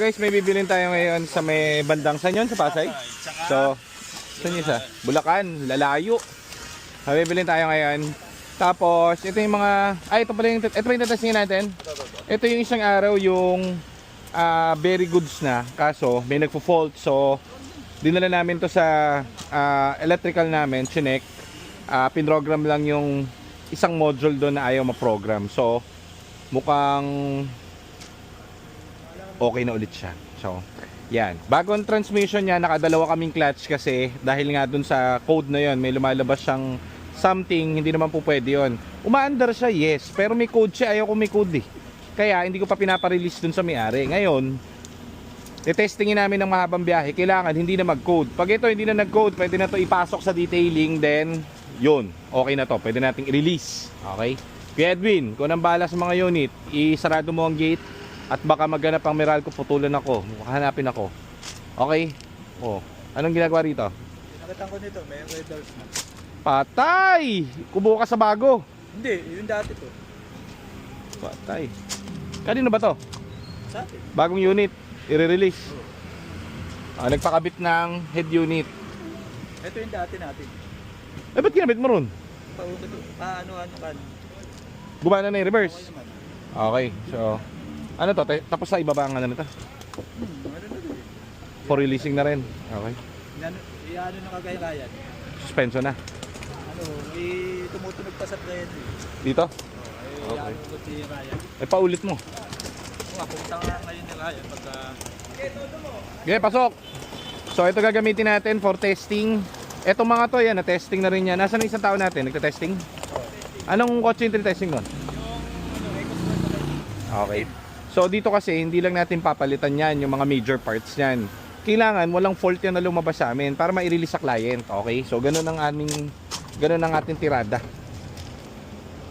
guys, may bibilin tayo ngayon sa may bandang saan yun? Sa Pasay? So, saan yun sa? Bulacan, lalayo. May bibilin tayo ngayon. Tapos, ito yung mga... ito pa yung tatestingin natin. Ito yung isang araw yung very goods na. Kaso, may nagpo-fault. So, dinala namin to sa electrical namin, chinek. Pinrogram lang yung isang module doon na ayaw ma-program. So, mukhang okay na ulit siya. So, yan. Bagong transmission niya, nakadalawa kaming clutch kasi dahil nga dun sa code na yon, may lumalabas siyang something, hindi naman po pwede yun. Umaandar siya, yes. Pero may code siya, ayaw ko may code eh. Kaya hindi ko pa pinaparelease dun sa may-ari. Ngayon, testingin namin ng mahabang biyahe. Kailangan hindi na mag-code. Pag ito hindi na nag-code, pwede na to ipasok sa detailing. Then, yun. Okay na to. Pwede nating i-release. Okay? Kuya Edwin, kung nang bala sa mga unit, isarado mo ang gate. At baka maghanap ang Meralco, putulan ako. Hanapin ako. Okay? Oh. Anong ginagawa rito? Nakatang ko nito, may red doors na. Patay! Kubo ka sa bago. Hindi, yung dati to. Patay. Kanino ba to? Sa atin. Bagong unit. I-release. Nagpakabit ng head unit. Ito yung dati natin. Ba't kinabit mo ron? Ano kan. Gumana na yung reverse. Okay naman. Okay. So, ano to? Tapos sa ibaba ang ano nito? Ano na din. For releasing na rin. Okay. Ano na kagaya-gayan. Suspension na. Ano, may tumutunog pa sa player. Dito? Okay. Ano ko si Ryan. Paulit mo. Punta nga ngayon ni Ryan pagka... Okay, pasok. So, ito gagamitin natin for testing. Etong mga to, yan, na-testing na rin yan. Nasaan yung isang tao natin? Nagta-testing? Anong kotse yung testing nun? Okay. So, dito kasi, hindi lang natin papalitan yan, yung mga major parts yan. Kailangan, walang fault yan na lumabas sa amin para ma-release sa client. Okay? So, ganun ang ating tirada.